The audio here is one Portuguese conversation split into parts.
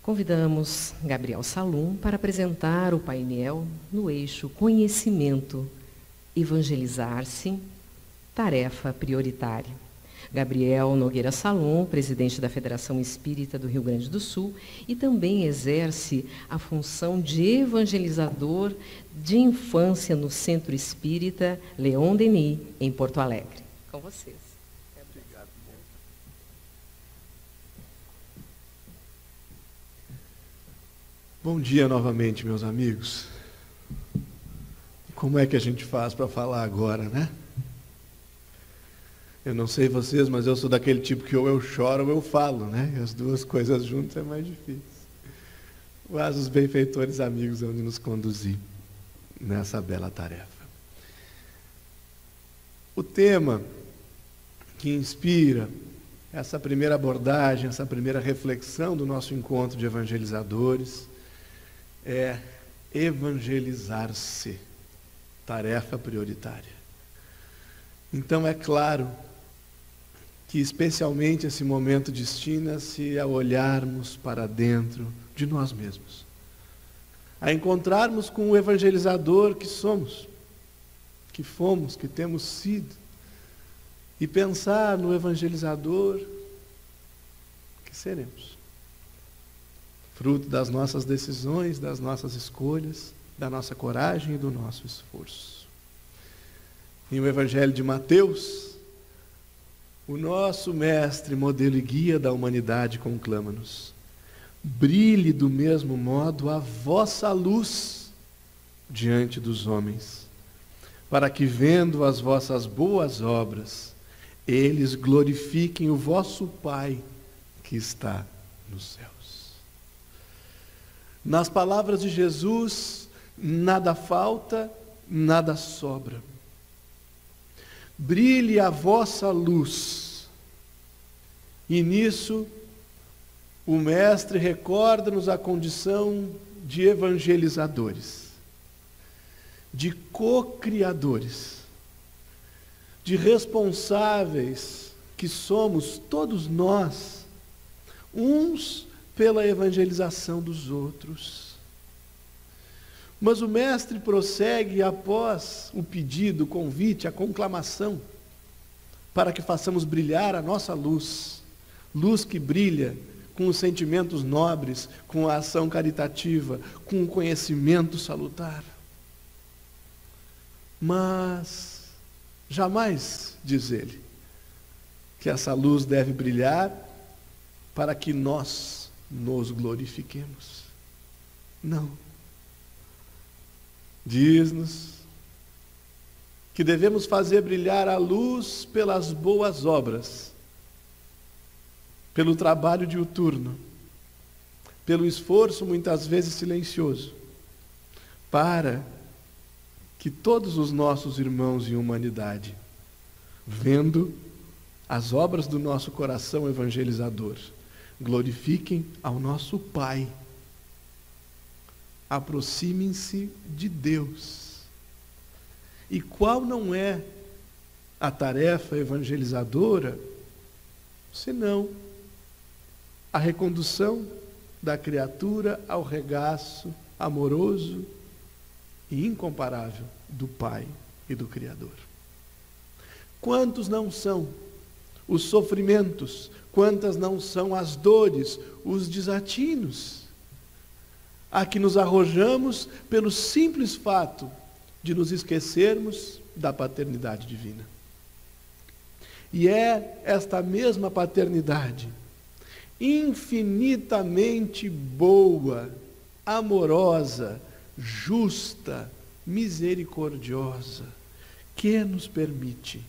Convidamos Gabriel Salum para apresentar o painel no eixo Conhecimento, Evangelizar-se, Tarefa Prioritária. Gabriel Nogueira Salum, presidente da Federação Espírita do Rio Grande do Sul, e também exerce a função de evangelizador de infância no Centro Espírita Leon Denis, em Porto Alegre. Com vocês. Obrigado. Bom dia novamente, meus amigos. Como é que a gente faz para falar agora, né? Eu não sei vocês, mas eu sou daquele tipo que ou eu choro ou eu falo, né? E as duas coisas juntas é mais difícil. Mas os benfeitores amigos vão nos conduzir nessa bela tarefa. O tema que inspira essa primeira abordagem, essa primeira reflexão do nosso encontro de evangelizadores é evangelizar-se, tarefa prioritária. Então é claro que especialmente esse momento destina-se a olharmos para dentro de nós mesmos, a encontrarmos com o evangelizador que somos, que fomos, que temos sido, e pensar no evangelizador que seremos, fruto das nossas decisões, das nossas escolhas, da nossa coragem e do nosso esforço. Em o Evangelho de Mateus, o nosso mestre, modelo e guia da humanidade, conclama-nos: brilhe do mesmo modo a vossa luz diante dos homens, para que, vendo as vossas boas obras, eles glorifiquem o vosso Pai que está nos céus. Nas palavras de Jesus, nada falta, nada sobra. Brilhe a vossa luz. E nisso, o Mestre recorda-nos a condição de evangelizadores, de co-criadores, de responsáveis que somos todos nós, uns pela evangelização dos outros. Mas o Mestre prossegue após o pedido, o convite, a conclamação, para que façamos brilhar a nossa luz, luz que brilha com os sentimentos nobres, com a ação caritativa, com o conhecimento salutar. Mas jamais, diz ele, que essa luz deve brilhar para que nós nos glorifiquemos. Não. Diz-nos que devemos fazer brilhar a luz pelas boas obras, pelo trabalho diuturno, pelo esforço muitas vezes silencioso, para que todos os nossos irmãos em humanidade, vendo as obras do nosso coração evangelizador, glorifiquem ao nosso Pai. Aproximem-se de Deus. E qual não é a tarefa evangelizadora, senão a recondução da criatura ao regaço amoroso e incomparável do Pai e do Criador? Quantos não são os sofrimentos, quantas não são as dores, os desatinos, a que nos arrojamos pelo simples fato de nos esquecermos da paternidade divina. E é esta mesma paternidade, infinitamente boa, amorosa, justa, misericordiosa, que nos permite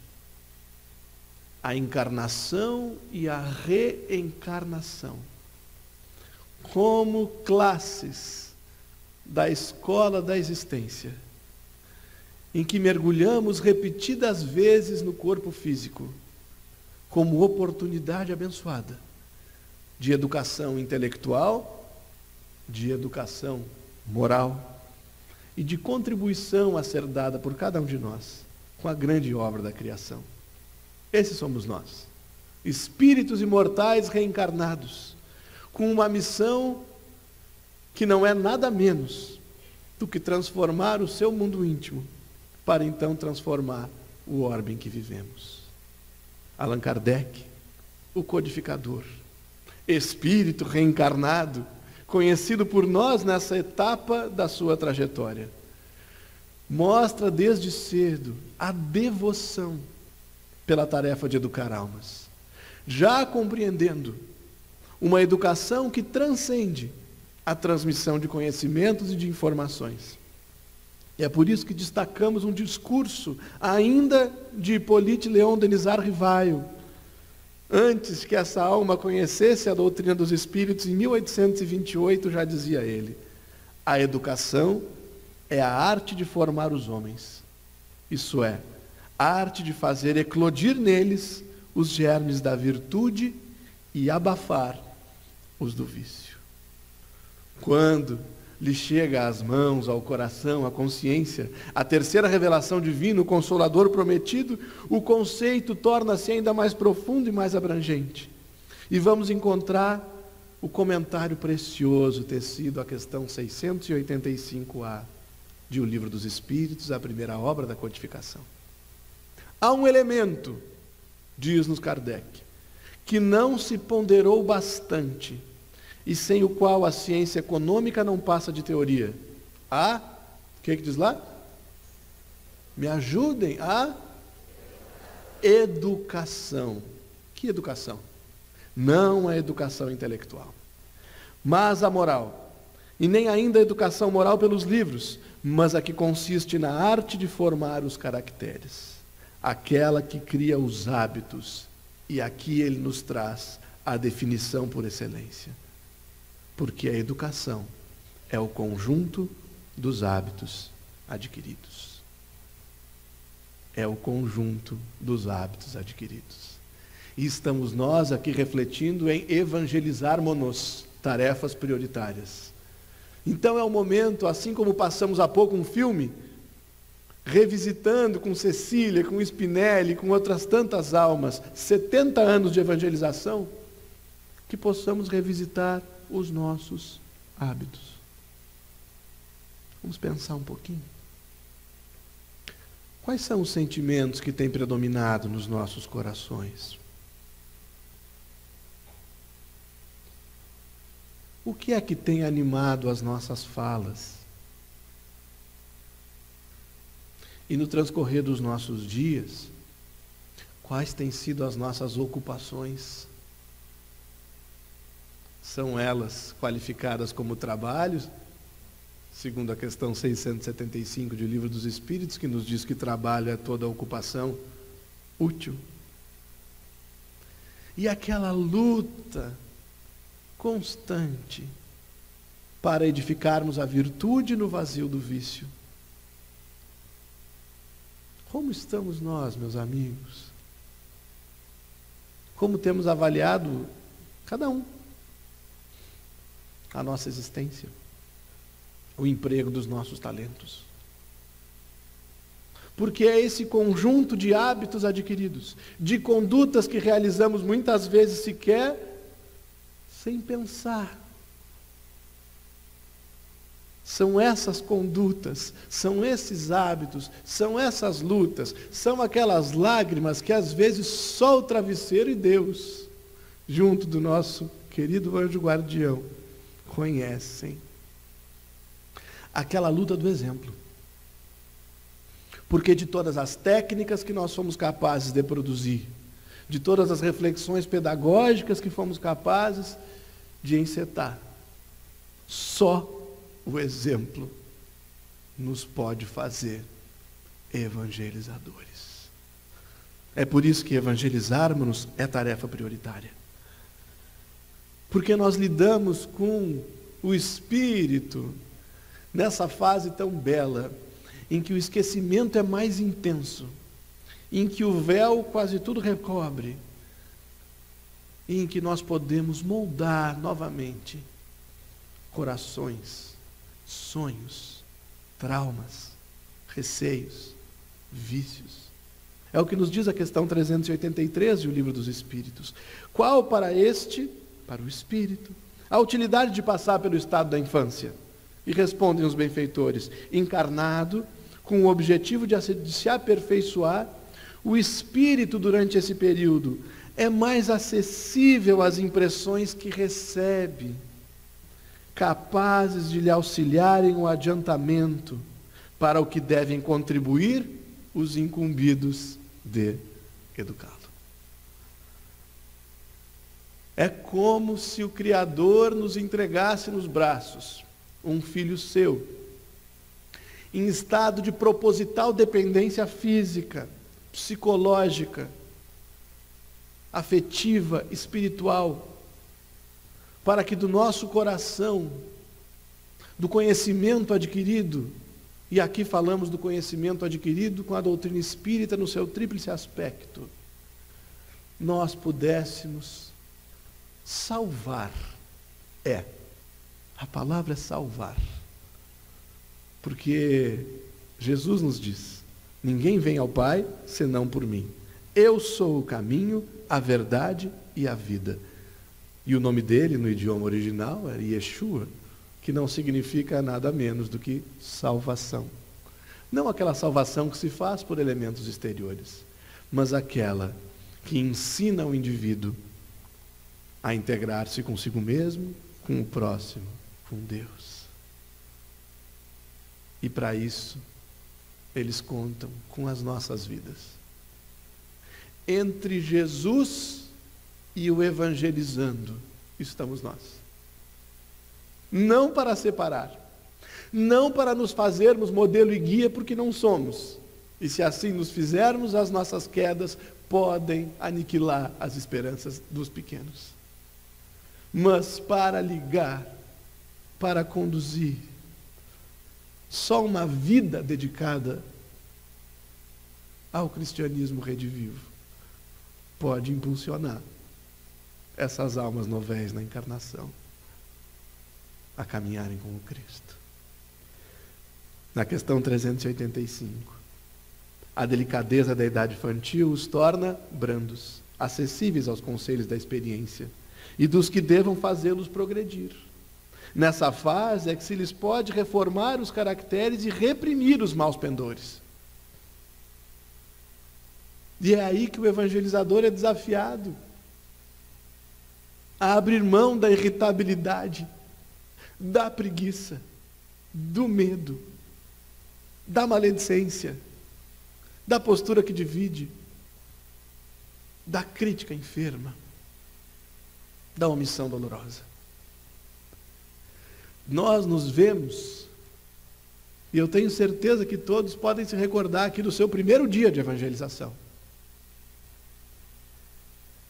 a encarnação e a reencarnação como classes da escola da existência, em que mergulhamos repetidas vezes no corpo físico, como oportunidade abençoada de educação intelectual, de educação moral e de contribuição a ser dada por cada um de nós com a grande obra da criação. Esses somos nós, espíritos imortais reencarnados, com uma missão que não é nada menos do que transformar o seu mundo íntimo para então transformar o orbe em que vivemos. Allan Kardec, o codificador, espírito reencarnado, conhecido por nós nessa etapa da sua trajetória, mostra desde cedo a devoção pela tarefa de educar almas, já compreendendo uma educação que transcende a transmissão de conhecimentos e de informações. E é por isso que destacamos um discurso ainda de Hippolyte Léon Denisard Rivail, antes que essa alma conhecesse a doutrina dos espíritos, em 1828 já dizia ele: a educação é a arte de formar os homens, isso é, a arte de fazer eclodir neles os germes da virtude e abafar os do vício. Quando lhe chega às mãos, ao coração, à consciência, a terceira revelação divina, o Consolador prometido, o conceito torna-se ainda mais profundo e mais abrangente. E vamos encontrar o comentário precioso tecido à questão 685A de O Livro dos Espíritos, a primeira obra da codificação. Há um elemento, diz-nos Kardec, que não se ponderou bastante e sem o qual a ciência econômica não passa de teoria. O que diz lá? Me ajudem, a educação. Que educação? Não a educação intelectual, mas a moral. E nem ainda a educação moral pelos livros, mas a que consiste na arte de formar os caracteres, aquela que cria os hábitos, e aqui ele nos traz a definição por excelência. Porque a educação é o conjunto dos hábitos adquiridos. É o conjunto dos hábitos adquiridos. E estamos nós aqui refletindo em evangelizarmos-nos, tarefas prioritárias. Então é o momento, assim como passamos há pouco um filme, revisitando com Cecília, com Spinelli, com outras tantas almas, 70 anos de evangelização, que possamos revisitar os nossos hábitos. Vamos pensar um pouquinho. Quais são os sentimentos que têm predominado nos nossos corações? O que é que tem animado as nossas falas? E no transcorrer dos nossos dias, quais têm sido as nossas ocupações? São elas qualificadas como trabalhos, segundo a questão 675 de O Livro dos Espíritos, que nos diz que trabalho é toda ocupação útil. E aquela luta constante para edificarmos a virtude no vazio do vício. Como estamos nós, meus amigos? Como temos avaliado, cada um, a nossa existência, o emprego dos nossos talentos? Porque é esse conjunto de hábitos adquiridos, de condutas que realizamos muitas vezes sequer sem pensar. São essas condutas, são esses hábitos, são essas lutas, são aquelas lágrimas que às vezes só o travesseiro e Deus, junto do nosso querido anjo guardião, conhecem. Aquela luta do exemplo. Porque de todas as técnicas que nós somos capazes de produzir, de todas as reflexões pedagógicas que fomos capazes de encetar, só o exemplo nos pode fazer evangelizadores. É por isso que evangelizarmos é tarefa prioritária. Porque nós lidamos com o espírito nessa fase tão bela, em que o esquecimento é mais intenso, em que o véu quase tudo recobre, e em que nós podemos moldar novamente corações, sonhos, traumas, receios, vícios. É o que nos diz a questão 383 de O Livro dos Espíritos. Qual para este, para o espírito, A utilidade de passar pelo estado da infância. E respondem os benfeitores: encarnado, com o objetivo de se aperfeiçoar, o espírito durante esse período é mais acessível às impressões que recebe, capazes de lhe auxiliarem o adiantamento para o que devem contribuir os incumbidos de educá-lo. É como se o Criador nos entregasse nos braços um filho seu, em estado de proposital dependência física, psicológica, afetiva, espiritual, para que do nosso coração, do conhecimento adquirido, e aqui falamos do conhecimento adquirido com a doutrina espírita no seu tríplice aspecto, nós pudéssemos salvar. A palavra é salvar. Porque Jesus nos diz: ninguém vem ao Pai senão por mim. Eu sou o caminho, a verdade e a vida. E o nome dele, no idioma original, é Yeshua, que não significa nada menos do que salvação. Não aquela salvação que se faz por elementos exteriores, mas aquela que ensina o indivíduo a integrar-se consigo mesmo, com o próximo, com Deus. E para isso, eles contam com as nossas vidas. Entre Jesus e o evangelizando, estamos nós. Não para separar, não para nos fazermos modelo e guia, porque não somos. E se assim nos fizermos, as nossas quedas podem aniquilar as esperanças dos pequenos. Mas para ligar, para conduzir, só uma vida dedicada ao cristianismo redivivo pode impulsionar essas almas novéis na encarnação a caminharem com o Cristo. Na questão 385, a delicadeza da idade infantil os torna brandos, acessíveis aos conselhos da experiência e dos que devam fazê-los progredir. Nessa fase é que se lhes pode reformar os caracteres e reprimir os maus pendores. E é aí que o evangelizador é desafiado a abrir mão da irritabilidade, da preguiça, do medo, da maledicência, da postura que divide, da crítica enferma, da omissão dolorosa. Nós nos vemos, e eu tenho certeza que todos podem se recordar aqui do seu primeiro dia de evangelização.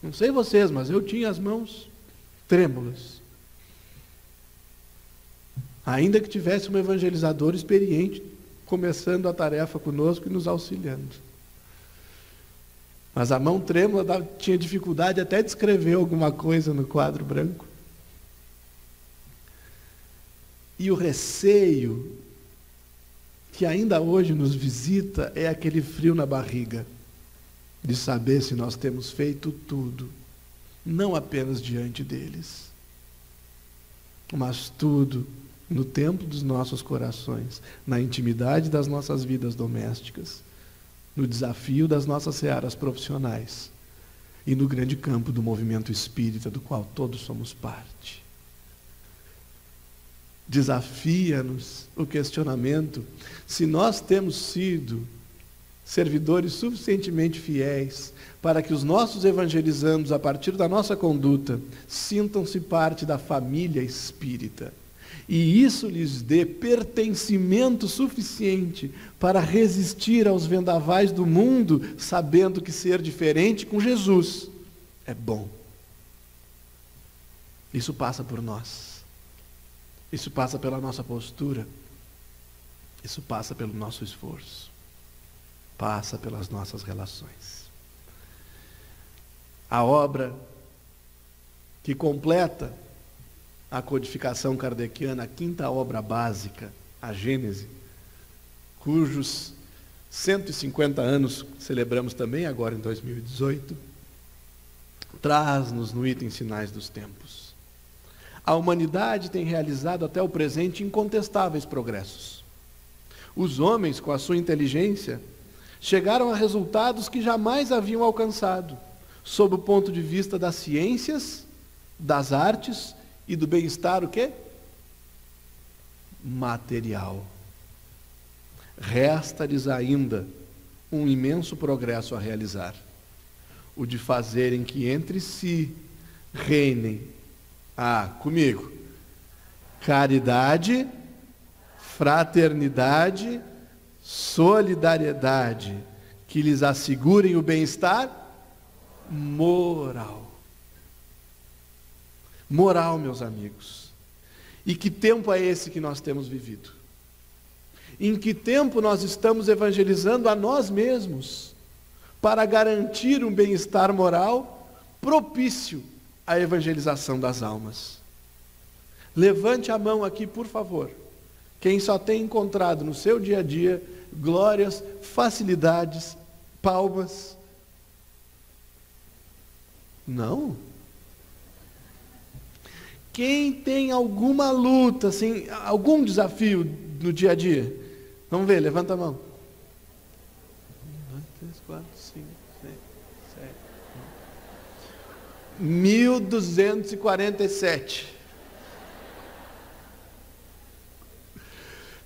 Não sei vocês, mas eu tinha as mãos trêmulas. Ainda que tivesse um evangelizador experiente, começando a tarefa conosco e nos auxiliando. Mas a mão trêmula tinha dificuldade até de escrever alguma coisa no quadro branco. E o receio que ainda hoje nos visita é aquele frio na barriga, de saber se nós temos feito tudo, não apenas diante deles, mas tudo no templo dos nossos corações, na intimidade das nossas vidas domésticas, no desafio das nossas searas profissionais e no grande campo do movimento espírita, do qual todos somos parte. Desafia-nos o questionamento se nós temos sido servidores suficientemente fiéis para que os nossos evangelizandos, a partir da nossa conduta, sintam-se parte da família espírita. E isso lhes dê pertencimento suficiente para resistir aos vendavais do mundo, sabendo que ser diferente com Jesus é bom. Isso passa por nós. Isso passa pela nossa postura. Isso passa pelo nosso esforço. Passa pelas nossas relações. A obra que completa a codificação kardeciana, a quinta obra básica, a Gênese, cujos 150 anos celebramos também agora em 2018, traz-nos no item Sinais dos Tempos A humanidade tem realizado até o presente incontestáveis progressos. Os homens, com a sua inteligência, chegaram a resultados que jamais haviam alcançado, sob o ponto de vista das ciências, das artes e do bem-estar, o quê? Material. Resta-lhes ainda um imenso progresso a realizar, o de fazerem que entre si reinem, comigo, caridade, fraternidade, solidariedade, que lhes assegurem o bem-estar moral. Moral, meus amigos. E que tempo é esse que nós temos vivido? Em que tempo nós estamos evangelizando a nós mesmos para garantir um bem-estar moral propício à evangelização das almas? Levante a mão aqui, por favor, quem só tem encontrado no seu dia a dia glórias, facilidades, palmas. Não? Quem tem alguma luta, assim, algum desafio no dia a dia? Vamos ver, levanta a mão. 1, 2, 3, 4, 5, 6, 7, 1247.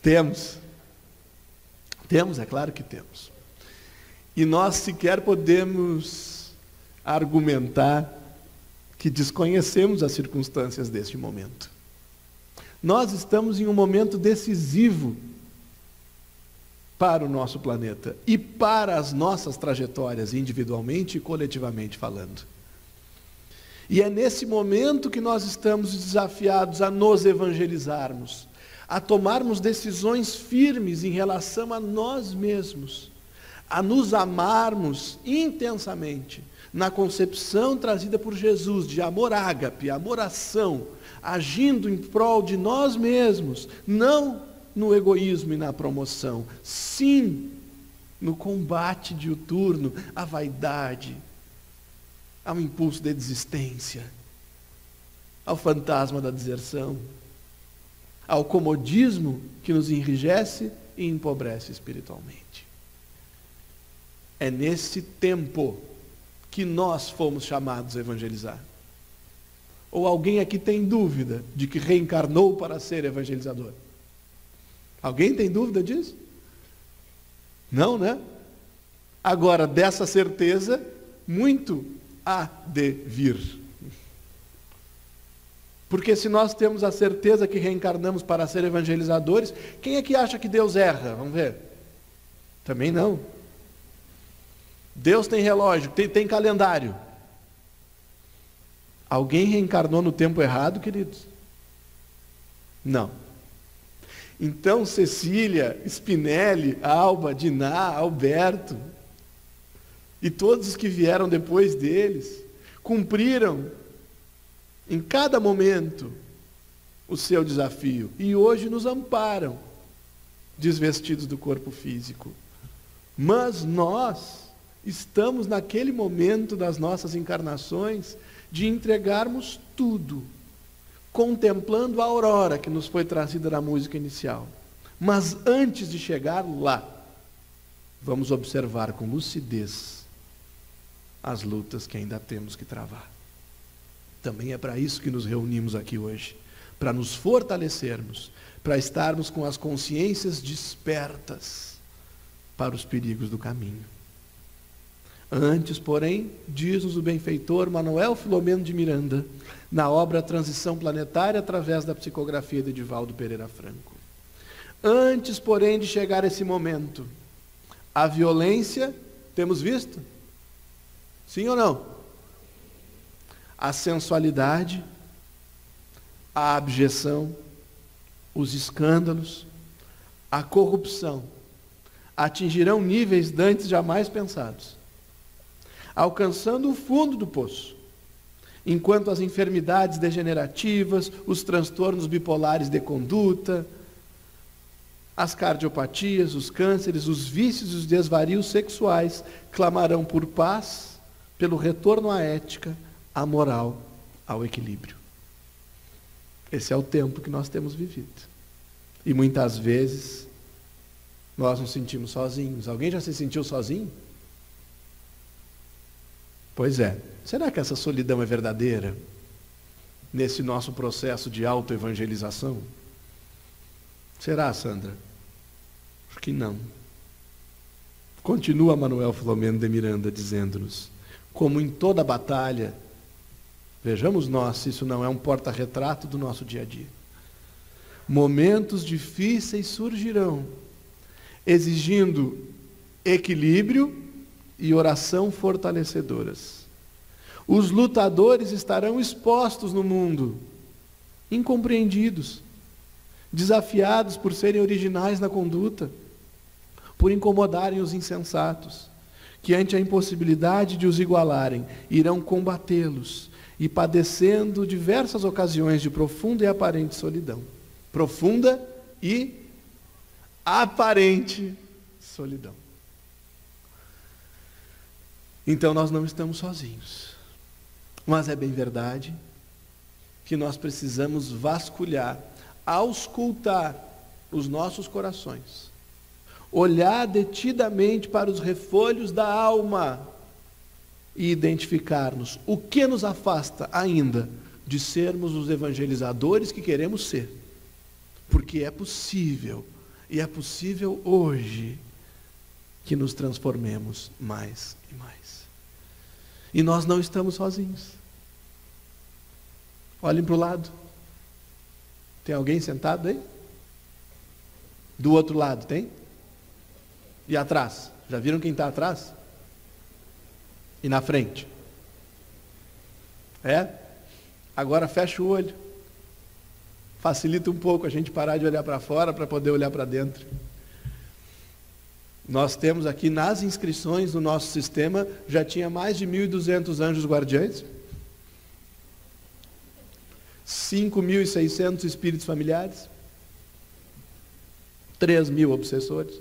Temos, é claro que temos. E nós sequer podemos argumentar que desconhecemos as circunstâncias deste momento. Nós estamos em um momento decisivo para o nosso planeta e para as nossas trajetórias, individualmente e coletivamente falando. E é nesse momento que nós estamos desafiados a nos evangelizarmos, a tomarmos decisões firmes em relação a nós mesmos, a nos amarmos intensamente, na concepção trazida por Jesus de amor ágape, amor ação, agindo em prol de nós mesmos, não no egoísmo e na promoção, sim no combate diuturno à vaidade, ao impulso de desistência, ao fantasma da deserção, ao comodismo que nos enrijece e empobrece espiritualmente. É nesse tempo que nós fomos chamados a evangelizar. Ou alguém aqui tem dúvida de que reencarnou para ser evangelizador? Alguém tem dúvida disso? Não, né? Agora, dessa certeza, muito há de vir. Porque se nós temos a certeza que reencarnamos para ser evangelizadores, quem é que acha que Deus erra? Vamos ver. Também não. Deus tem relógio, tem calendário. Alguém reencarnou no tempo errado, queridos? Não. Então, Cecília, Spinelli, Alba, Diná, Alberto, e todos os que vieram depois deles, cumpriram em cada momento o seu desafio, e hoje nos amparam, desvestidos do corpo físico. Mas nós estamos naquele momento das nossas encarnações de entregarmos tudo, contemplando a aurora que nos foi trazida na música inicial. Mas antes de chegar lá, vamos observar com lucidez as lutas que ainda temos que travar. Também é para isso que nos reunimos aqui hoje, para nos fortalecermos, para estarmos com as consciências despertas para os perigos do caminho. Antes, porém, diz-nos o benfeitor Manuel Filomeno de Miranda, na obra Transição Planetária, através da psicografia de Edivaldo Pereira Franco. Antes, porém, de chegar esse momento, a violência, temos visto? Sim ou não? A sensualidade, a abjeção, os escândalos, a corrupção, atingirão níveis dantes jamais pensados, alcançando o fundo do poço, enquanto as enfermidades degenerativas, os transtornos bipolares de conduta, as cardiopatias, os cânceres, os vícios e os desvarios sexuais clamarão por paz, pelo retorno à ética, à moral, ao equilíbrio. Esse é o tempo que nós temos vivido. E muitas vezes nós nos sentimos sozinhos. Alguém já se sentiu sozinho? Pois é. Será que essa solidão é verdadeira? Nesse nosso processo de autoevangelização? Será, Sandra? Acho que não. Continua Manuel Filomeno de Miranda dizendo-nos, como em toda batalha, vejamos nós se isso não é um porta-retrato do nosso dia a dia. Momentos difíceis surgirão, exigindo equilíbrio e oração fortalecedoras. Os lutadores estarão expostos no mundo, incompreendidos, desafiados por serem originais na conduta, por incomodarem os insensatos, que ante a impossibilidade de os igualarem, irão combatê-los e padecendo diversas ocasiões de profunda e aparente solidão. Profunda e aparente solidão. Então nós não estamos sozinhos. Mas é bem verdade que nós precisamos vasculhar, auscultar os nossos corações, olhar detidamente para os refolhos da alma e identificar-nos o que nos afasta ainda de sermos os evangelizadores que queremos ser. Porque é possível, e é possível hoje, que nos transformemos mais e mais. E nós não estamos sozinhos. Olhem para o lado. Tem alguém sentado aí? Do outro lado, tem? E atrás? Já viram quem está atrás? E na frente? É? Agora fecha o olho. Facilita um pouco a gente parar de olhar para fora para poder olhar para dentro. Nós temos aqui nas inscrições do nosso sistema, já tinha mais de 1.200 anjos guardiães, 5.600 espíritos familiares, 3.000 obsessores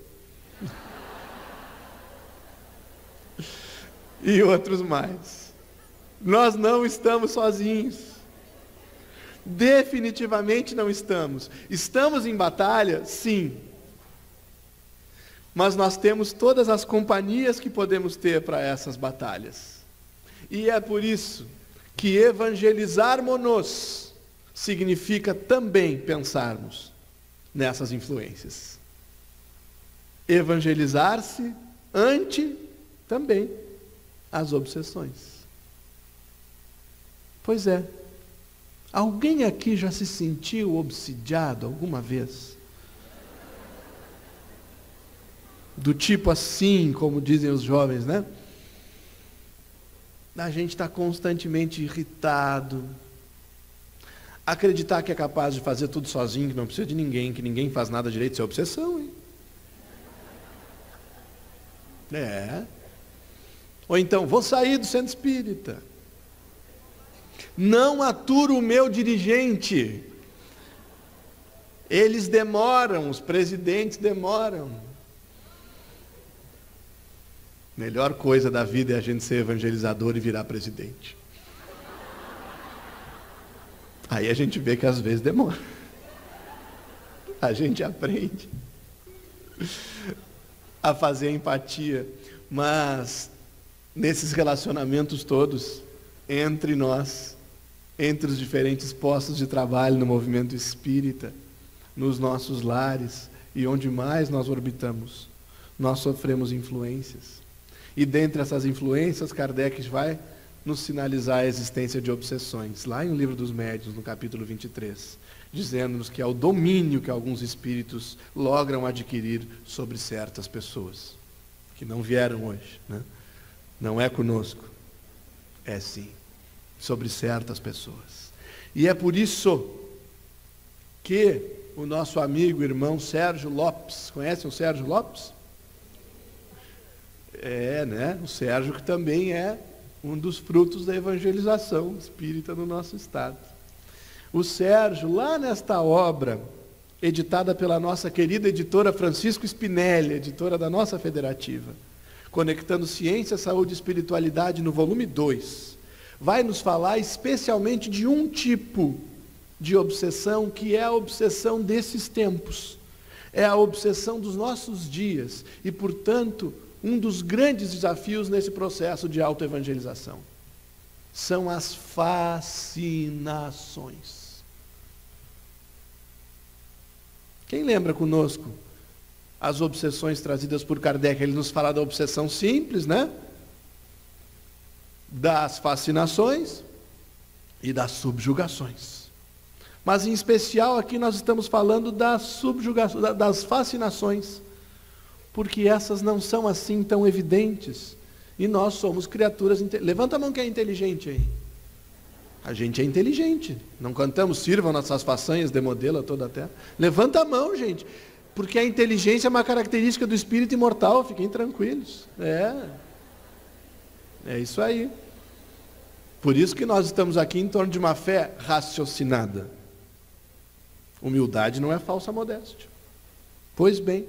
e outros mais. Nós não estamos sozinhos. Definitivamente não estamos. Estamos em batalha? Sim. Mas nós temos todas as companhias que podemos ter para essas batalhas. E é por isso que evangelizarmos-nos significa também pensarmos nessas influências. Evangelizar-se ante também as obsessões. Pois é. Alguém aqui já se sentiu obsidiado alguma vez? Do tipo assim, como dizem os jovens, né? A gente está constantemente irritado. Acreditar que é capaz de fazer tudo sozinho, que não precisa de ninguém, que ninguém faz nada direito, isso é obsessão, hein? É. Ou então, vou sair do centro espírita. Não aturo o meu dirigente. Eles demoram, os presidentes demoram. Melhor coisa da vida é a gente ser evangelizador e virar presidente. Aí a gente vê que às vezes demora. A gente aprende a fazer empatia. Mas nesses relacionamentos todos, entre nós, entre os diferentes postos de trabalho no movimento espírita, nos nossos lares e onde mais nós orbitamos, nós sofremos influências. E dentre essas influências, Kardec vai nos sinalizar a existência de obsessões, lá em O Livro dos Médiuns, no capítulo 23, dizendo-nos que é o domínio que alguns espíritos logram adquirir sobre certas pessoas, que não vieram hoje, né? Não é conosco, é sim, sobre certas pessoas. E é por isso que o nosso amigo, irmão Sérgio Lopes, conhecem o Sérgio Lopes? É, né? O Sérgio, que também é um dos frutos da evangelização espírita no nosso estado. O Sérgio, lá nesta obra, editada pela nossa querida editora Francisco Spinelli, editora da nossa federativa, Conectando Ciência, Saúde e Espiritualidade, no volume 2, vai nos falar especialmente de um tipo de obsessão, que é a obsessão desses tempos, é a obsessão dos nossos dias e, portanto, um dos grandes desafios nesse processo de autoevangelização. São as fascinações. Quem lembra conosco as obsessões trazidas por Kardec? Ele nos fala da obsessão simples, né? Das fascinações e das subjugações. Mas em especial aqui nós estamos falando das subjugações, das fascinações, porque essas não são assim tão evidentes. E nós somos criaturas... Levanta a mão quem é inteligente aí. A gente é inteligente. Não cantamos "Sirvam nossas façanhas de modelo a toda a terra"? Levanta a mão, gente. Porque a inteligência é uma característica do espírito imortal. Fiquem tranquilos. É isso aí. Por isso que nós estamos aqui em torno de uma fé raciocinada. Humildade não é falsa modéstia. Pois bem,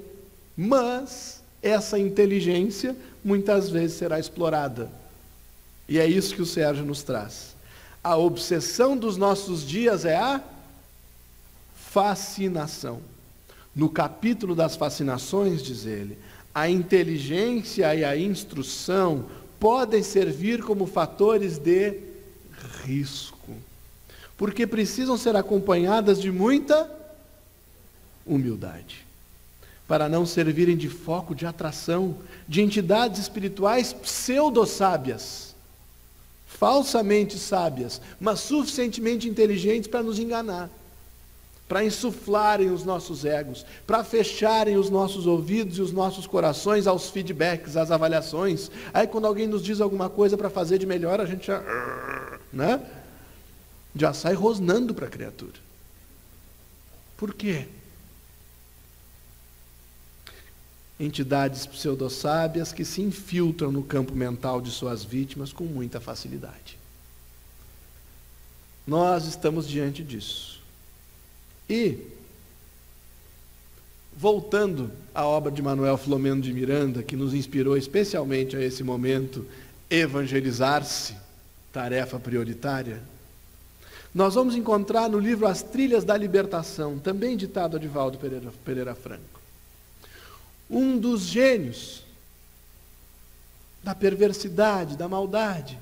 mas essa inteligência muitas vezes será explorada. E é isso que o Sérgio nos traz. A obsessão dos nossos dias é a fascinação. No capítulo das fascinações, diz ele, a inteligência e a instrução podem servir como fatores de risco, porque precisam ser acompanhadas de muita humildade, para não servirem de foco de atração de entidades espirituais pseudo-sábias, falsamente sábias, mas suficientemente inteligentes para nos enganar, para insuflarem os nossos egos, para fecharem os nossos ouvidos e os nossos corações aos feedbacks, às avaliações. Aí quando alguém nos diz alguma coisa para fazer de melhor, a gente já, né? Já sai rosnando para a criatura. Por quê? Entidades pseudo-sábias que se infiltram no campo mental de suas vítimas com muita facilidade. Nós estamos diante disso. E, voltando à obra de Manuel Filomeno de Miranda, que nos inspirou especialmente a esse momento, evangelizar-se, tarefa prioritária, nós vamos encontrar no livro As Trilhas da Libertação, também ditado a Divaldo Pereira Franco, um dos gênios da perversidade, da maldade,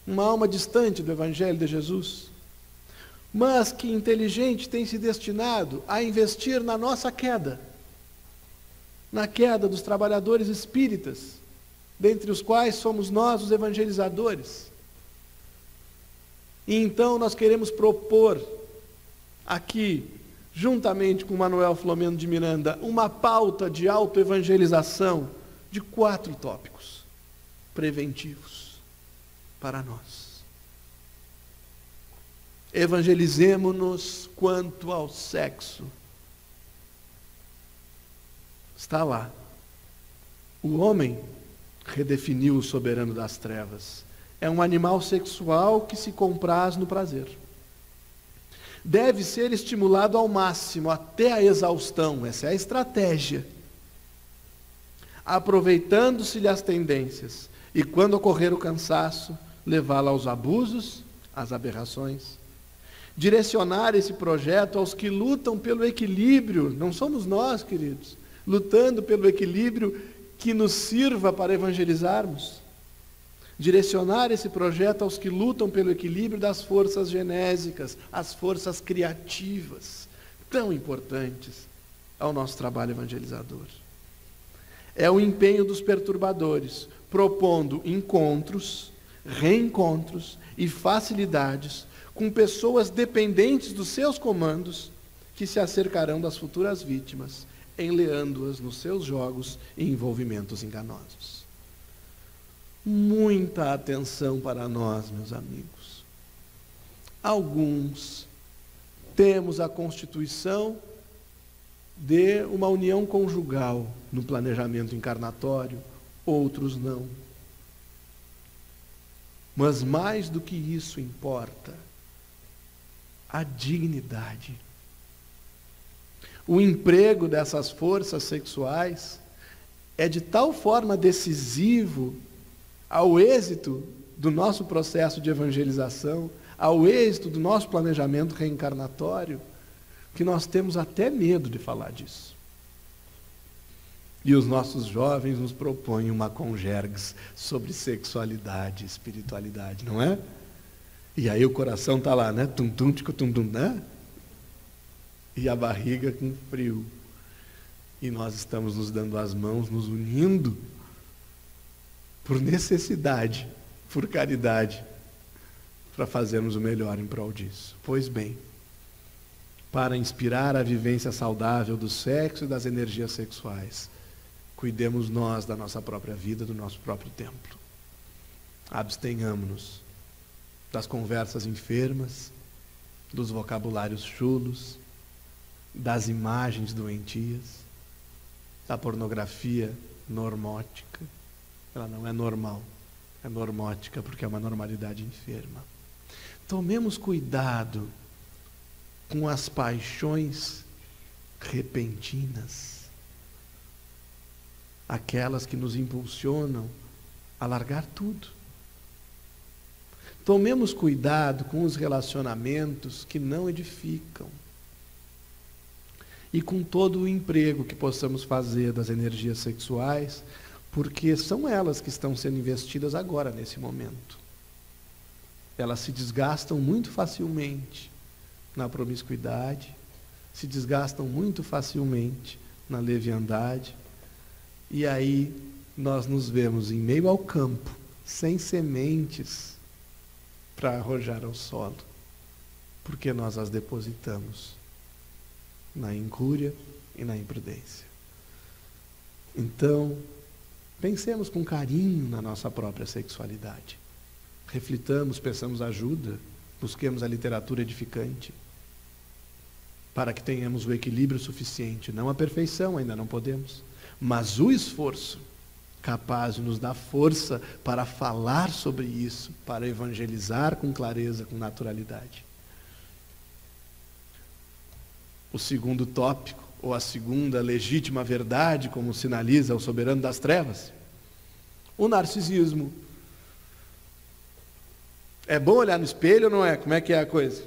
uma alma distante do Evangelho de Jesus, mas que inteligente tem se destinado a investir na nossa queda, na queda dos trabalhadores espíritas, dentre os quais somos nós os evangelizadores. E então nós queremos propor aqui, juntamente com Manuel Filomeno de Miranda, uma pauta de autoevangelização de 4 tópicos preventivos para nós. Evangelizemo-nos quanto ao sexo. Está lá. O homem redefiniu o soberano das trevas. É um animal sexual que se compraz no prazer. Deve ser estimulado ao máximo, até a exaustão. Essa é a estratégia. Aproveitando-se-lhe as tendências. E quando ocorrer o cansaço, levá-lo aos abusos, às aberrações. Direcionar esse projeto aos que lutam pelo equilíbrio, não somos nós, queridos, lutando pelo equilíbrio que nos sirva para evangelizarmos. Direcionar esse projeto aos que lutam pelo equilíbrio das forças genésicas, as forças criativas, tão importantes ao nosso trabalho evangelizador. É o empenho dos perturbadores, propondo encontros, reencontros e facilidades com pessoas dependentes dos seus comandos, que se acercarão das futuras vítimas, enleando-as nos seus jogos e envolvimentos enganosos. Muita atenção para nós, meus amigos. Alguns temos a constituição de uma união conjugal no planejamento encarnatório, outros não. Mas mais do que isso importa a dignidade. O emprego dessas forças sexuais é de tal forma decisivo ao êxito do nosso processo de evangelização, ao êxito do nosso planejamento reencarnatório, que nós temos até medo de falar disso. E os nossos jovens nos propõem uma conjergues sobre sexualidade e espiritualidade, não é? E aí o coração está lá, né? Tum-tum, tico-tum-tum, né? E a barriga com frio. E nós estamos nos dando as mãos, nos unindo por necessidade, por caridade, para fazermos o melhor em prol disso. Pois bem, para inspirar a vivência saudável do sexo e das energias sexuais, cuidemos nós da nossa própria vida, do nosso próprio templo. Abstenhamos-nos das conversas enfermas, dos vocabulários chulos, das imagens doentias, da pornografia normótica. Ela não é normal, é normótica porque é uma normalidade enferma. Tomemos cuidado com as paixões repentinas, aquelas que nos impulsionam a largar tudo. Tomemos cuidado com os relacionamentos que não edificam e com todo o emprego que possamos fazer das energias sexuais, porque são elas que estão sendo investidas agora, nesse momento. Elas se desgastam muito facilmente na promiscuidade, se desgastam muito facilmente na leviandade, e aí nós nos vemos em meio ao campo, sem sementes para arrojar ao solo, porque nós as depositamos na incúria e na imprudência. Então, pensemos com carinho na nossa própria sexualidade. Reflitamos, peçamos ajuda, busquemos a literatura edificante, para que tenhamos o equilíbrio suficiente, não a perfeição, ainda não podemos, mas o esforço capaz de nos dar força para falar sobre isso, para evangelizar com clareza, com naturalidade. O segundo tópico, ou a segunda legítima verdade, como sinaliza o soberano das trevas, o narcisismo. É bom olhar no espelho ou não é? Como é que é a coisa?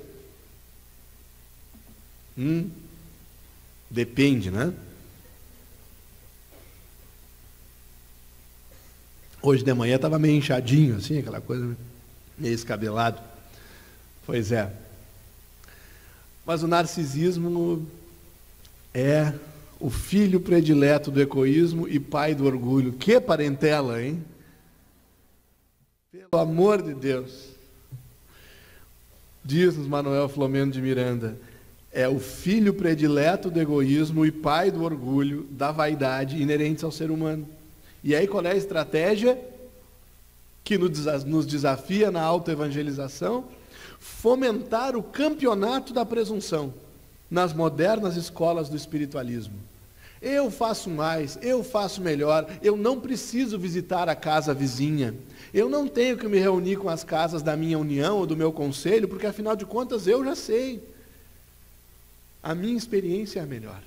Depende, né? Hoje de manhã estava meio inchadinho, assim, aquela coisa meio escabelado. Pois é. Mas o narcisismo é o filho predileto do egoísmo e pai do orgulho. Que parentela, hein? Pelo amor de Deus. Diz-nos Manuel Filomeno de Miranda, é o filho predileto do egoísmo e pai do orgulho, da vaidade inerentes ao ser humano. E aí qual é a estratégia que nos desafia na autoevangelização? Fomentar o campeonato da presunção nas modernas escolas do espiritualismo. Eu faço mais, eu faço melhor, eu não preciso visitar a casa vizinha, eu não tenho que me reunir com as casas da minha união ou do meu conselho, porque afinal de contas eu já sei. A minha experiência é a melhor.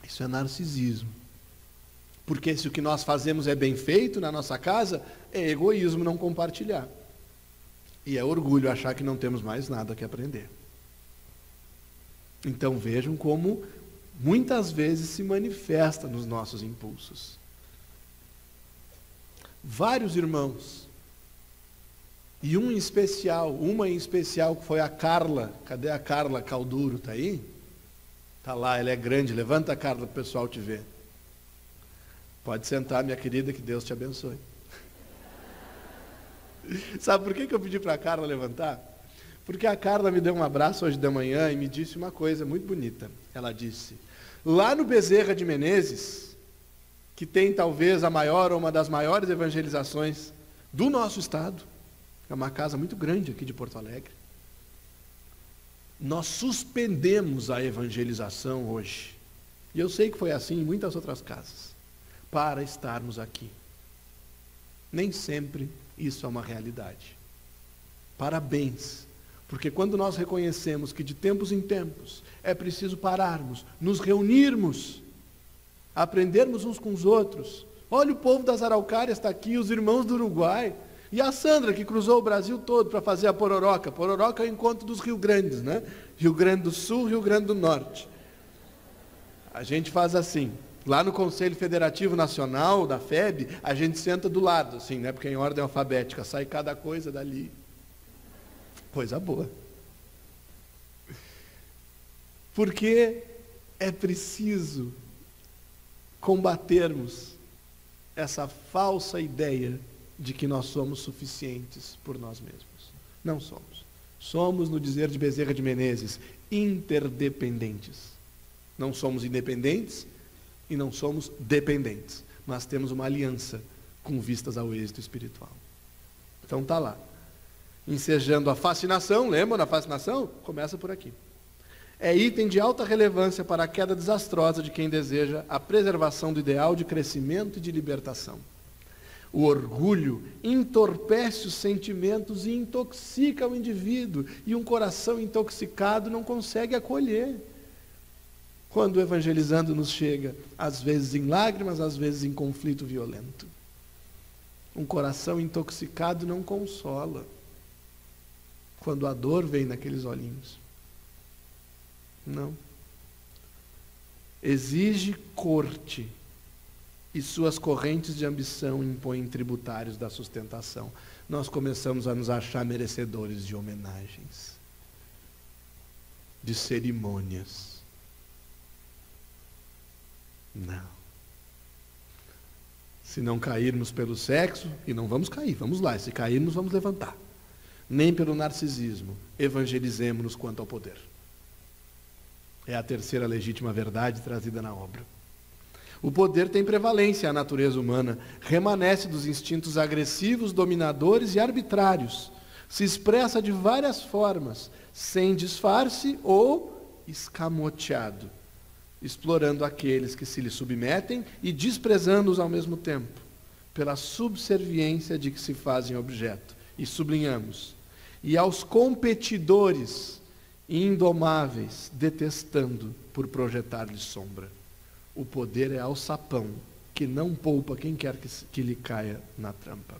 Isso é narcisismo. Porque se o que nós fazemos é bem feito na nossa casa, é egoísmo não compartilhar. E é orgulho achar que não temos mais nada que aprender. Então vejam como muitas vezes se manifesta nos nossos impulsos. Vários irmãos, e uma em especial, que foi a Carla. Cadê a Carla Calduro? Está aí? Está lá, ela é grande. Levanta a Carla para o pessoal te ver. Pode sentar, minha querida, que Deus te abençoe. Sabe por que eu pedi para a Carla levantar? Porque a Carla me deu um abraço hoje de manhã e me disse uma coisa muito bonita. Ela disse, lá no Bezerra de Menezes, que tem talvez a maior ou uma das maiores evangelizações do nosso estado, é uma casa muito grande aqui de Porto Alegre, nós suspendemos a evangelização hoje. E eu sei que foi assim em muitas outras casas, para estarmos aqui. Nem sempre isso é uma realidade. Parabéns, porque quando nós reconhecemos que de tempos em tempos é preciso pararmos, nos reunirmos, aprendermos uns com os outros. Olha, o povo das Araucárias está aqui, os irmãos do Uruguai. E a Sandra, que cruzou o Brasil todo para fazer a Pororoca. Pororoca é o encontro dos Rio Grandes, né? Rio Grande do Sul, Rio Grande do Norte. A gente faz assim. Lá no Conselho Federativo Nacional da FEB, a gente senta do lado, assim, né? Porque é em ordem alfabética, sai cada coisa dali. Coisa boa. Porque é preciso combatermos essa falsa ideia de que nós somos suficientes por nós mesmos. Não somos. Somos, no dizer de Bezerra de Menezes, interdependentes. Não somos independentes e não somos dependentes, mas temos uma aliança com vistas ao êxito espiritual. Então tá lá. Ensejando a fascinação, lembra da fascinação? Começa por aqui. É item de alta relevância para a queda desastrosa de quem deseja a preservação do ideal de crescimento e de libertação. O orgulho entorpece os sentimentos e intoxica o indivíduo, e um coração intoxicado não consegue acolher. Quando o evangelizando nos chega, às vezes em lágrimas, às vezes em conflito violento. Um coração intoxicado não consola. Quando a dor vem naqueles olhinhos. Não. Exige corte, e suas correntes de ambição impõem tributários da sustentação. Nós começamos a nos achar merecedores de homenagens, de cerimônias. Não. Se não cairmos pelo sexo, e não vamos cair, vamos lá, se cairmos, vamos levantar. Nem pelo narcisismo, evangelizemo-nos quanto ao poder. É a terceira legítima verdade trazida na obra. O poder tem prevalência à natureza humana, remanesce dos instintos agressivos, dominadores e arbitrários. Se expressa de várias formas, sem disfarce ou escamoteado, explorando aqueles que se lhe submetem e desprezando-os ao mesmo tempo, pela subserviência de que se fazem objeto. E sublinhamos, e aos competidores indomáveis, detestando por projetar-lhe sombra. O poder é alçapão, que não poupa quem quer que lhe caia na trampa.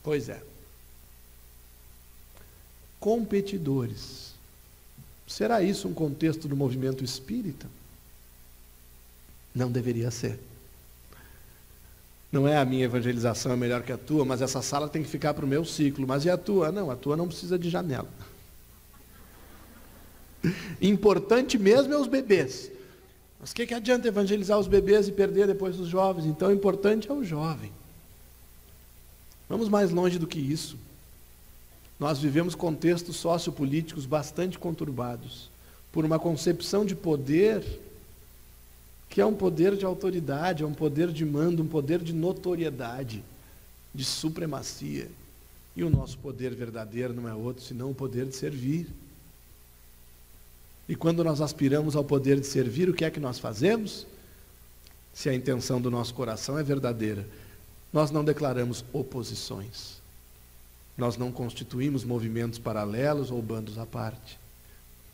Pois é. Competidores. Será isso um contexto do movimento espírita? Não deveria ser. Não é a minha evangelização é melhor que a tua, mas essa sala tem que ficar para o meu ciclo. Mas e a tua? Não, a tua não precisa de janela. Importante mesmo é os bebês. Mas o que adianta evangelizar os bebês e perder depois os jovens? Então o importante é o jovem. Vamos mais longe do que isso. Nós vivemos contextos sociopolíticos bastante conturbados por uma concepção de poder que é um poder de autoridade, é um poder de mando, um poder de notoriedade, de supremacia. E o nosso poder verdadeiro não é outro senão o poder de servir. E quando nós aspiramos ao poder de servir, o que é que nós fazemos? Se a intenção do nosso coração é verdadeira, nós não declaramos oposições. Nós não constituímos movimentos paralelos ou bandos à parte.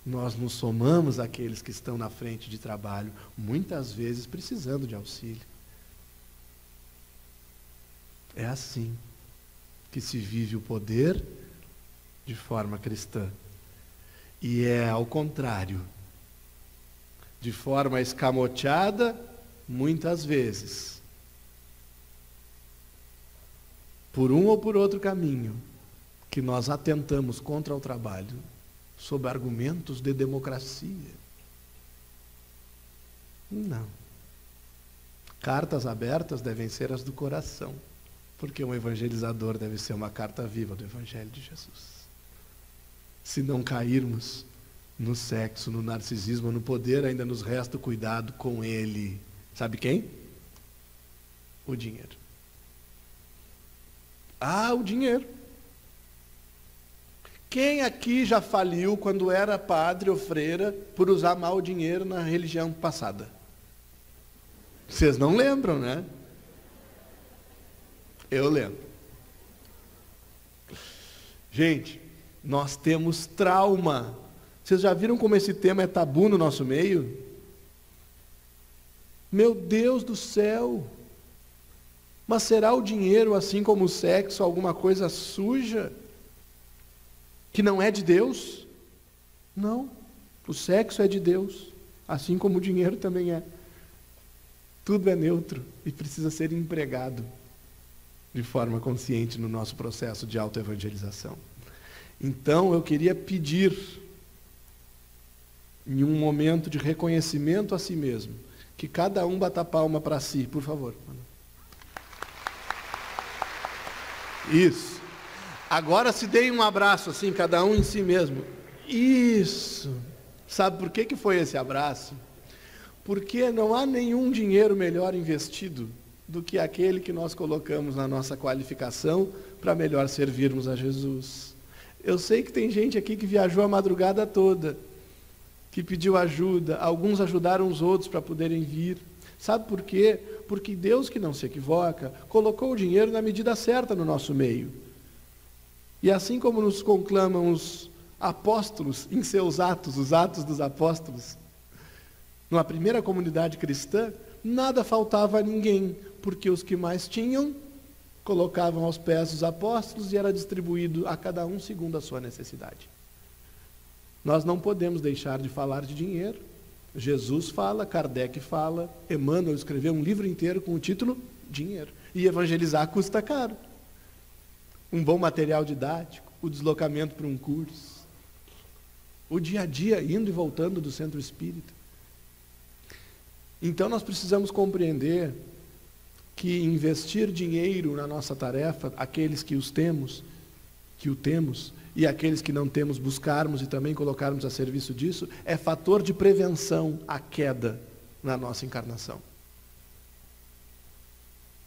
Nós nos somamos àqueles que estão na frente de trabalho, muitas vezes precisando de auxílio. É assim que se vive o poder de forma cristã. E é ao contrário, de forma escamoteada, muitas vezes, por um ou por outro caminho, que nós atentamos contra o trabalho, sob argumentos de democracia. Não. Cartas abertas devem ser as do coração, porque um evangelizador deve ser uma carta viva do Evangelho de Jesus. Se não cairmos no sexo, no narcisismo, no poder, ainda nos resta o cuidado com ele. Sabe quem? O dinheiro. Ah, o dinheiro. Quem aqui já faliu quando era padre ou freira por usar mal o dinheiro na religião passada? Vocês não lembram, né? Eu lembro. Gente, nós temos trauma. Vocês já viram como esse tema é tabu no nosso meio? Meu Deus do céu! Mas será o dinheiro, assim como o sexo, alguma coisa suja? Que não é de Deus? Não. O sexo é de Deus, assim como o dinheiro também é. Tudo é neutro e precisa ser empregado de forma consciente no nosso processo de autoevangelização. Então, eu queria pedir, em um momento de reconhecimento a si mesmo, que cada um bata palma para si, por favor. Isso. Agora se deem um abraço, assim, cada um em si mesmo. Isso. Sabe por que foi esse abraço? Porque não há nenhum dinheiro melhor investido do que aquele que nós colocamos na nossa qualificação para melhor servirmos a Jesus. Eu sei que tem gente aqui que viajou a madrugada toda, que pediu ajuda, alguns ajudaram os outros para poderem vir. Sabe por quê? Porque Deus, que não se equivoca, colocou o dinheiro na medida certa no nosso meio. E assim como nos conclamam os apóstolos em seus atos, os atos dos apóstolos, numa primeira comunidade cristã, nada faltava a ninguém, porque os que mais tinham, colocavam aos pés dos apóstolos e era distribuído a cada um segundo a sua necessidade. Nós não podemos deixar de falar de dinheiro. Jesus fala, Kardec fala, Emmanuel escreveu um livro inteiro com o título Dinheiro. E evangelizar custa caro. Um bom material didático, o deslocamento para um curso, o dia a dia indo e voltando do centro espírita. Então nós precisamos compreender que investir dinheiro na nossa tarefa, aqueles que o temos, e aqueles que não temos, buscarmos e também colocarmos a serviço disso, é fator de prevenção à queda na nossa encarnação.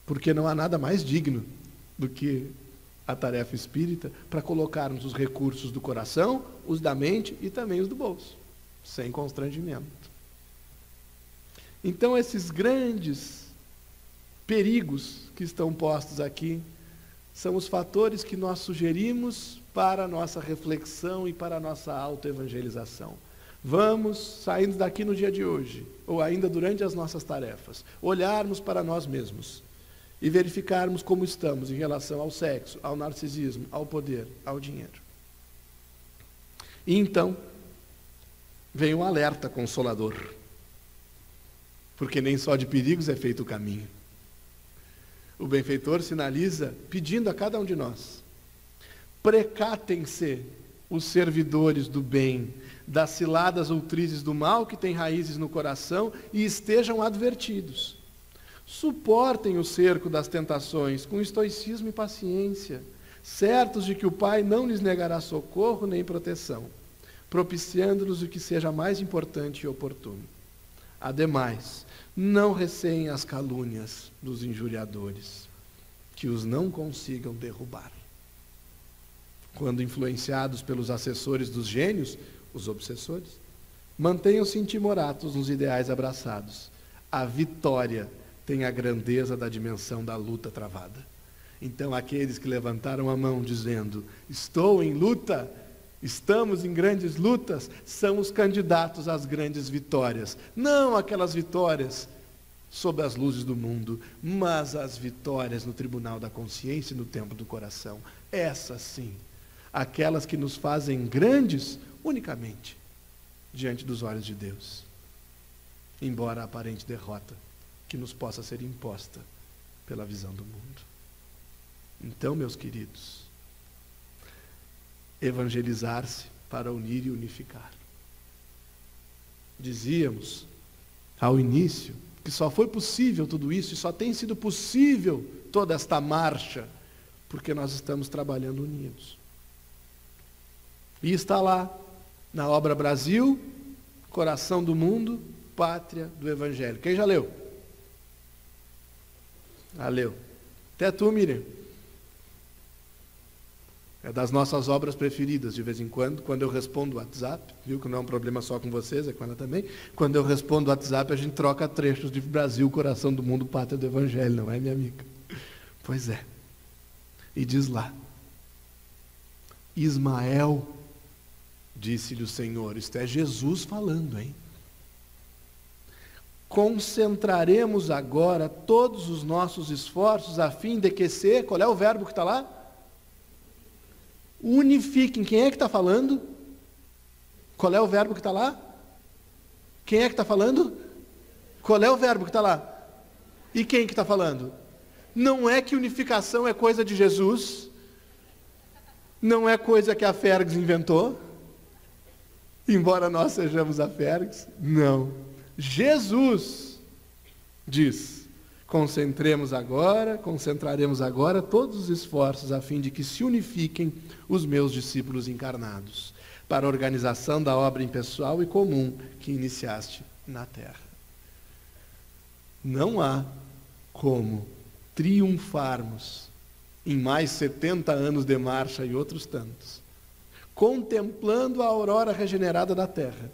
Porque não há nada mais digno do que a tarefa espírita para colocarmos os recursos do coração, os da mente e também os do bolso, sem constrangimento. Então, esses grandes perigos que estão postos aqui são os fatores que nós sugerimos para a nossa reflexão e para a nossa autoevangelização. Vamos, saindo daqui no dia de hoje, ou ainda durante as nossas tarefas, olharmos para nós mesmos e verificarmos como estamos em relação ao sexo, ao narcisismo, ao poder, ao dinheiro. E então, vem um alerta consolador. Porque nem só de perigos é feito o caminho. O benfeitor sinaliza, pedindo a cada um de nós: precatem-se os servidores do bem, das ciladas outrizes do mal que têm raízes no coração, e estejam advertidos. Suportem o cerco das tentações com estoicismo e paciência, certos de que o Pai não lhes negará socorro nem proteção, propiciando-lhes o que seja mais importante e oportuno. Ademais, não receiem as calúnias dos injuriadores, que os não consigam derrubar. Quando influenciados pelos assessores dos gênios, os obsessores, mantenham-se intimoratos nos ideais abraçados. A vitória tem a grandeza da dimensão da luta travada. Então, aqueles que levantaram a mão dizendo: estou em luta, estamos em grandes lutas, são os candidatos às grandes vitórias. Não aquelas vitórias sob as luzes do mundo, mas as vitórias no tribunal da consciência e no templo do coração. Essas sim, aquelas que nos fazem grandes unicamente diante dos olhos de Deus. Embora a aparente derrota que nos possa ser imposta pela visão do mundo. Então, meus queridos, evangelizar-se para unir e unificar. Dizíamos ao início que só foi possível tudo isso e só tem sido possível toda esta marcha porque nós estamos trabalhando unidos. E está lá na obra Brasil, Coração do Mundo, Pátria do Evangelho. Quem já leu? Ah, leu. Até tu, Miriam. É das nossas obras preferidas, de vez em quando eu respondo o WhatsApp, viu que não é um problema só com vocês, é com ela também. Quando eu respondo o WhatsApp, a gente troca trechos de Brasil, Coração do Mundo, Pátria do Evangelho, não é, minha amiga? Pois é. E diz lá: Ismael, disse-lhe o Senhor, isto é Jesus falando, hein? concentraremos agora todos os nossos esforços a fim de que se... Qual é o verbo que está lá? Unifiquem. Quem é que está falando? Qual é o verbo que está lá? Quem é que está falando? Qual é o verbo que está lá? E quem que está falando? Não é que unificação é coisa de Jesus, não é coisa que a Fergus inventou, embora nós sejamos a Fergus, não. Jesus diz: concentraremos agora todos os esforços a fim de que se unifiquem os meus discípulos encarnados, para a organização da obra impessoal e comum que iniciaste na terra. Não há como triunfarmos em mais 70 anos de marcha e outros tantos, contemplando a aurora regenerada da terra,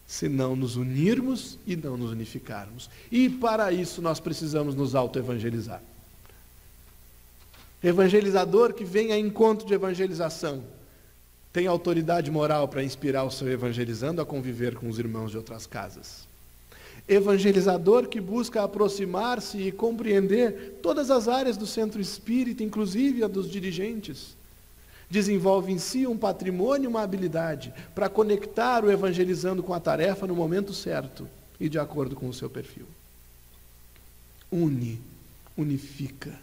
se não nos unirmos e não nos unificarmos. E para isso nós precisamos nos autoevangelizar. Evangelizador que vem a encontro de evangelização tem autoridade moral para inspirar o seu evangelizando a conviver com os irmãos de outras casas. Evangelizador que busca aproximar-se e compreender todas as áreas do centro espírita, inclusive a dos dirigentes, desenvolve em si um patrimônio, uma habilidade para conectar o evangelizando com a tarefa no momento certo e de acordo com o seu perfil. Unifica.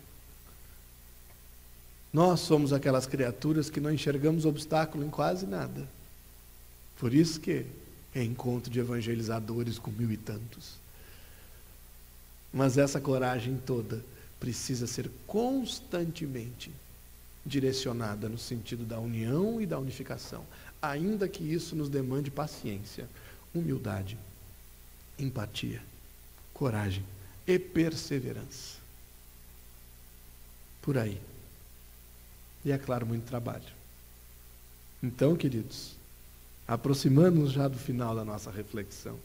Nós somos aquelas criaturas que não enxergamos obstáculo em quase nada. Por isso que é encontro de evangelizadores com 1000 e tantos. Mas essa coragem toda precisa ser constantemente direcionada no sentido da união e da unificação, ainda que isso nos demande paciência, humildade, empatia, coragem e perseverança. Por aí. E é claro, muito trabalho. Então, queridos, aproximando-nos já do final da nossa reflexão,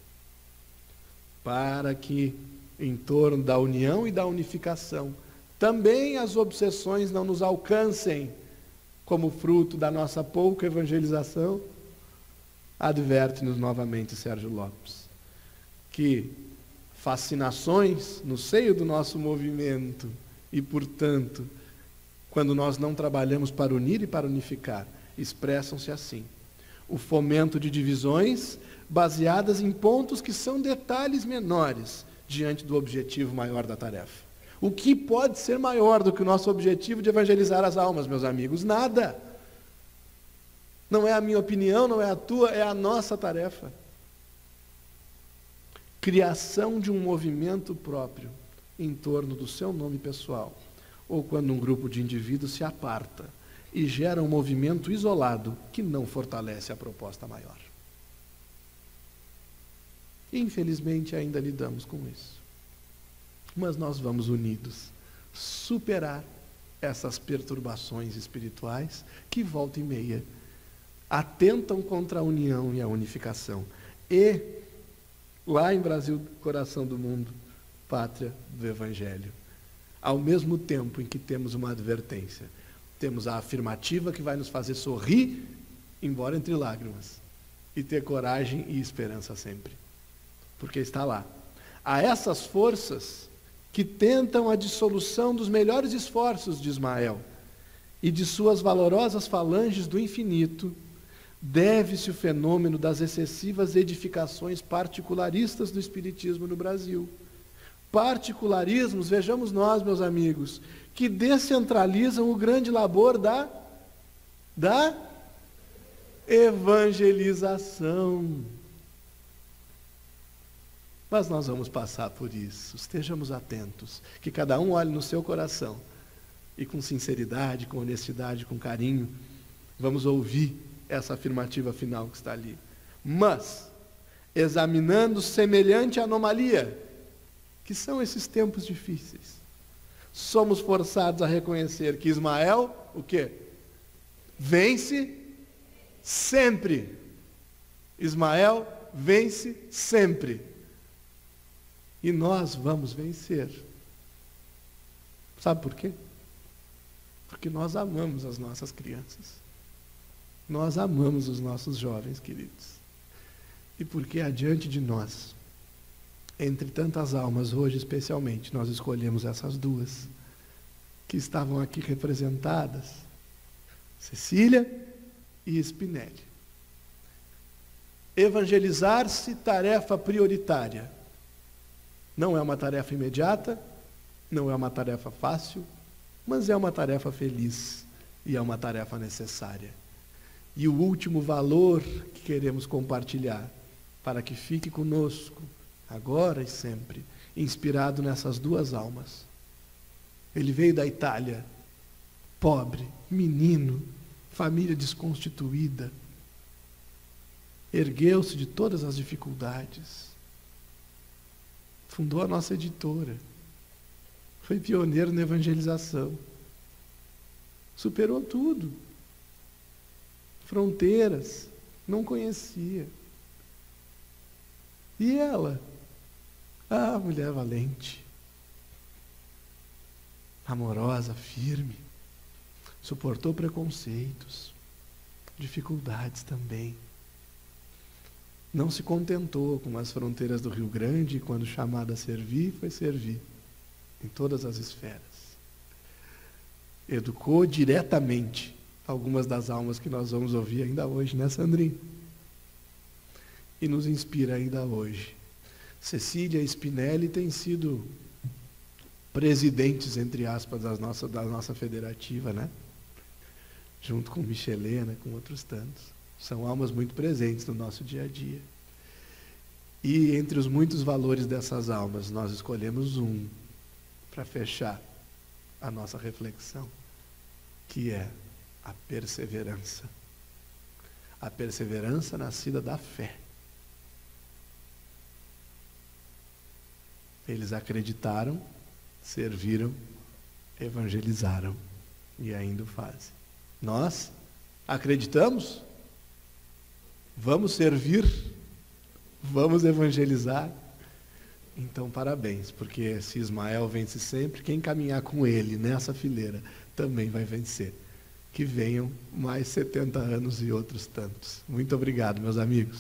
para que em torno da união e da unificação também as obsessões não nos alcancem como fruto da nossa pouca evangelização, adverte-nos novamente Sérgio Lopes, que fascinações no seio do nosso movimento e, portanto, quando nós não trabalhamos para unir e para unificar, expressam-se assim: o fomento de divisões baseadas em pontos que são detalhes menores diante do objetivo maior da tarefa. O que pode ser maior do que o nosso objetivo de evangelizar as almas, meus amigos? Nada. Não é a minha opinião, não é a tua, é a nossa tarefa. Criação de um movimento próprio em torno do seu nome pessoal, ou quando um grupo de indivíduos se aparta e gera um movimento isolado que não fortalece a proposta maior. Infelizmente ainda lidamos com isso. Mas nós vamos unidos superar essas perturbações espirituais que volta e meia atentam contra a união e a unificação. E lá em Brasil, coração do mundo, pátria do Evangelho, ao mesmo tempo em que temos uma advertência, temos a afirmativa que vai nos fazer sorrir, embora entre lágrimas, e ter coragem e esperança sempre, porque está lá. Há essas forças que tentam a dissolução dos melhores esforços de Ismael e de suas valorosas falanges do infinito, deve-se o fenômeno das excessivas edificações particularistas do Espiritismo no Brasil. Particularismos, vejamos nós, meus amigos, que descentralizam o grande labor da evangelização. Mas nós vamos passar por isso, estejamos atentos, que cada um olhe no seu coração e com sinceridade, com honestidade, com carinho, vamos ouvir essa afirmativa final que está ali. Mas, examinando semelhante anomalia, que são esses tempos difíceis, somos forçados a reconhecer que Ismael, o quê? Vence sempre. Ismael vence sempre. E nós vamos vencer. Sabe por quê? Porque nós amamos as nossas crianças. Nós amamos os nossos jovens queridos. E porque adiante de nós Entre tantas almas, hoje especialmente, nós escolhemos essas duas que estavam aqui representadas, Cecília e Spinelli. Evangelizar-se, tarefa prioritária. Não é uma tarefa imediata, não é uma tarefa fácil, mas é uma tarefa feliz e é uma tarefa necessária. E o último valor que queremos compartilhar, para que fique conosco, agora e sempre, inspirado nessas duas almas. Ele veio da Itália, pobre, menino, família desconstituída, ergueu-se de todas as dificuldades, fundou a nossa editora, foi pioneiro na evangelização, superou tudo, fronteiras, não conhecia. E ela, mulher valente, amorosa, firme, suportou preconceitos, dificuldades também. Não se contentou com as fronteiras do Rio Grande e, quando chamada a servir, foi servir em todas as esferas. Educou diretamente algumas das almas que nós vamos ouvir ainda hoje, né, Sandrinha? E nos inspira ainda hoje. Cecília e Spinelli têm sido presidentes, entre aspas, da nossa federativa, né? Junto com Michelena, com outros tantos. São almas muito presentes no nosso dia a dia. E entre os muitos valores dessas almas, nós escolhemos um para fechar a nossa reflexão, que é a perseverança. A perseverança nascida da fé. Eles acreditaram, serviram, evangelizaram e ainda o fazem. Nós acreditamos? Vamos servir? Vamos evangelizar? Então, parabéns, porque se Ismael vence sempre, quem caminhar com ele nessa fileira também vai vencer. Que venham mais 70 anos e outros tantos. Muito obrigado, meus amigos.